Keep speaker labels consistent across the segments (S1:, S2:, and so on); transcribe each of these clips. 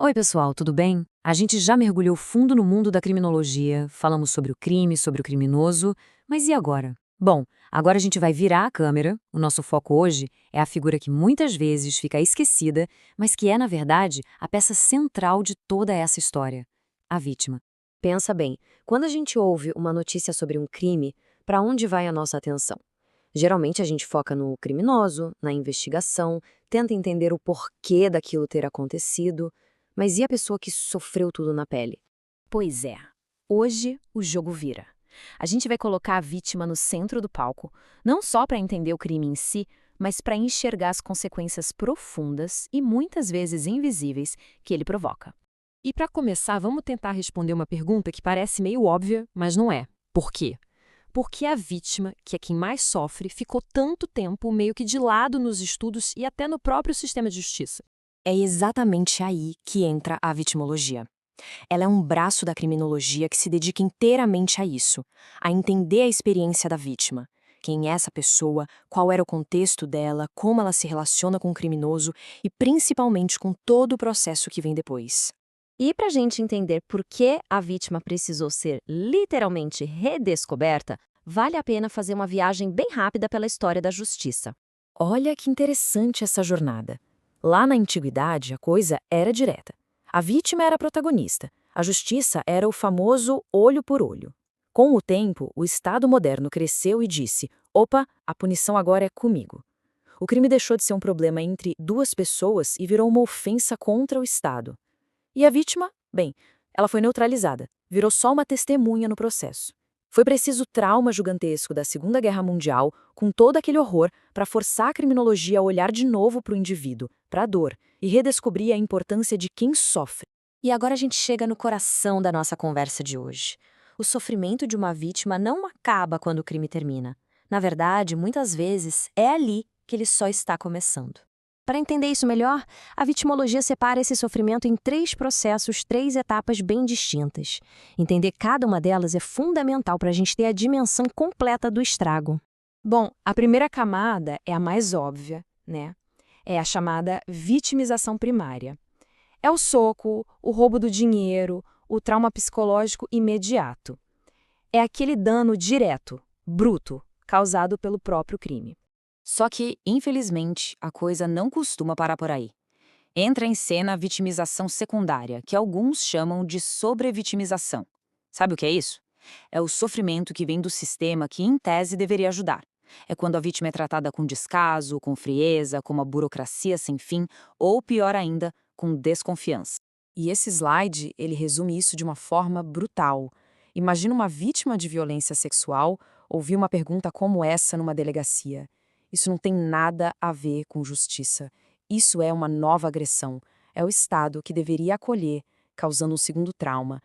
S1: Oi, pessoal, tudo bem? A gente já mergulhou fundo no mundo da criminologia, falamos sobre o crime, sobre o criminoso, mas e agora? Bom, agora a gente vai virar a câmera. O nosso foco hoje é a figura que muitas vezes fica esquecida, mas que é, na verdade, a peça central de toda essa história: a vítima.
S2: Pensa bem, quando a gente ouve uma notícia sobre um crime, para onde vai a nossa atenção? Geralmente a gente foca no criminoso, na investigação, tenta entender o porquê daquilo ter acontecido, mas e a pessoa que sofreu tudo na pele?
S3: Pois é. Hoje o jogo vira. A gente vai colocar a vítima no centro do palco, não só para entender o crime em si, mas para enxergar as consequências profundas e muitas vezes invisíveis que ele provoca.
S4: E para começar, vamos tentar responder uma pergunta que parece meio óbvia, mas não é. Por quê? Porque a vítima, que é quem mais sofre, ficou tanto tempo meio que de lado nos estudos e até no próprio sistema de justiça.
S5: É exatamente aí que entra a vitimologia. Ela é um braço da criminologia que se dedica inteiramente a isso, a entender a experiência da vítima. Quem é essa pessoa, qual era o contexto dela, como ela se relaciona com o criminoso e principalmente com todo o processo que vem depois.
S2: E para a gente entender por que a vítima precisou ser literalmente redescoberta, vale a pena fazer uma viagem bem rápida pela história da justiça.
S5: Olha que interessante essa jornada. Lá na antiguidade, a coisa era direta. A vítima era a protagonista. A justiça era o famoso olho por olho. Com o tempo, o Estado moderno cresceu e disse: opa, a punição agora é comigo. O crime deixou de ser um problema entre duas pessoas e virou uma ofensa contra o Estado. E a vítima? Bem, ela foi neutralizada, virou só uma testemunha no processo. Foi preciso trauma gigantesco da Segunda Guerra Mundial, com todo aquele horror, para forçar a criminologia a olhar de novo para o indivíduo, para a dor, e redescobrir a importância de quem sofre.
S2: E agora a gente chega no coração da nossa conversa de hoje. O sofrimento de uma vítima não acaba quando o crime termina. Na verdade, muitas vezes, é ali que ele só está começando. Para entender isso melhor, a vitimologia separa esse sofrimento em três processos, três etapas bem distintas. Entender cada uma delas é fundamental para a gente ter a dimensão completa do estrago.
S4: Bom, a primeira camada é a mais óbvia, né? É a chamada vitimização primária. É o soco, o roubo do dinheiro, o trauma psicológico imediato. É aquele dano direto, bruto, causado pelo próprio crime.
S1: Só que, infelizmente, a coisa não costuma parar por aí. Entra em cena a vitimização secundária, que alguns chamam de sobrevitimização. Sabe o que é isso? É o sofrimento que vem do sistema que, em tese, deveria ajudar. É quando a vítima é tratada com descaso, com frieza, com uma burocracia sem fim, ou, pior ainda, com desconfiança.
S5: E esse slide, ele resume isso de uma forma brutal. Imagina uma vítima de violência sexual ouvir uma pergunta como essa numa delegacia. Isso não tem nada a ver com justiça. Isso é uma nova agressão. É o Estado que deveria acolher, causando um segundo trauma,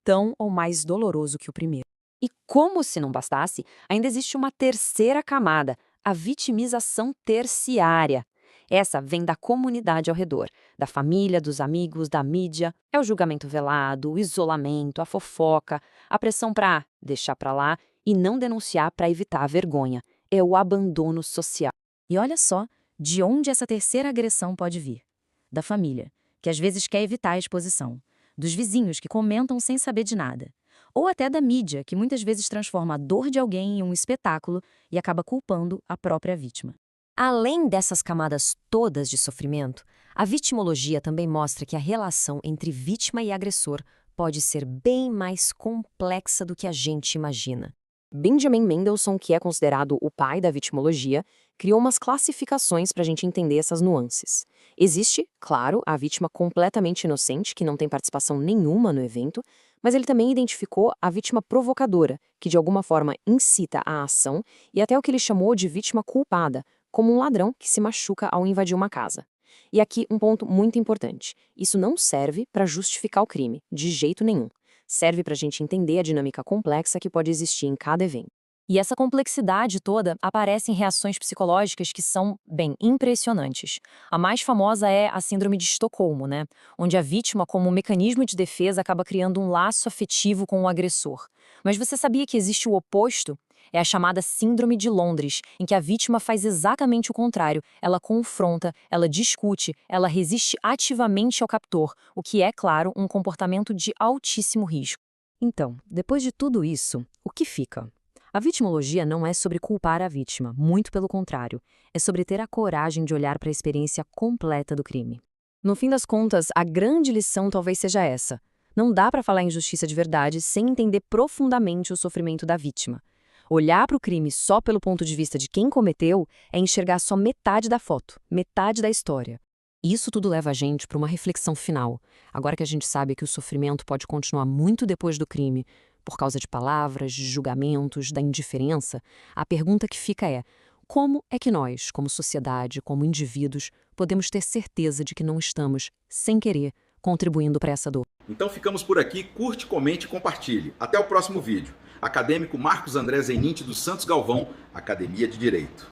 S5: tão ou mais doloroso que o primeiro.
S2: E como se não bastasse, ainda existe uma terceira camada, a vitimização terciária. Essa vem da comunidade ao redor, da família, dos amigos, da mídia. É o julgamento velado, o isolamento, a fofoca, a pressão para deixar para lá e não denunciar para evitar a vergonha. É o abandono social. E olha só de onde essa terceira agressão pode vir. Da família, que às vezes quer evitar a exposição. Dos vizinhos que comentam sem saber de nada. Ou até da mídia, que muitas vezes transforma a dor de alguém em um espetáculo e acaba culpando a própria vítima. Além dessas camadas todas de sofrimento, a vitimologia também mostra que a relação entre vítima e agressor pode ser bem mais complexa do que a gente imagina. Benjamin Mendelsohn, que é considerado o pai da vitimologia, criou umas classificações para a gente entender essas nuances. Existe, claro, a vítima completamente inocente, que não tem participação nenhuma no evento, mas ele também identificou a vítima provocadora, que de alguma forma incita a ação, e até o que ele chamou de vítima culpada, como um ladrão que se machuca ao invadir uma casa. E aqui um ponto muito importante: isso não serve para justificar o crime, de jeito nenhum. Serve para a gente entender a dinâmica complexa que pode existir em cada evento. E essa complexidade toda aparece em reações psicológicas que são, bem, impressionantes. A mais famosa é a Síndrome de Estocolmo, né? Onde a vítima, como um mecanismo de defesa, acaba criando um laço afetivo com o agressor. Mas você sabia que existe o oposto?
S5: É a chamada Síndrome de Londres, em que a vítima faz exatamente o contrário. Ela confronta, ela discute, ela resiste ativamente ao captor, o que é, claro, um comportamento de altíssimo risco.
S2: Então, depois de tudo isso, o que fica? A vitimologia não é sobre culpar a vítima, muito pelo contrário. É sobre ter a coragem de olhar para a experiência completa do crime. No fim das contas, a grande lição talvez seja essa. Não dá para falar em justiça de verdade sem entender profundamente o sofrimento da vítima. Olhar para o crime só pelo ponto de vista de quem cometeu é enxergar só metade da foto, metade da história. Isso tudo leva a gente para uma reflexão final. Agora que a gente sabe que o sofrimento pode continuar muito depois do crime, por causa de palavras, de julgamentos, da indiferença, a pergunta que fica é: como é que nós, como sociedade, como indivíduos, podemos ter certeza de que não estamos, sem querer, contribuindo para essa dor?
S6: Então ficamos por aqui, curte, comente e compartilhe. Até o próximo vídeo. Acadêmico Marcos André Zeninte dos Santos Galvão, Academia de Direito.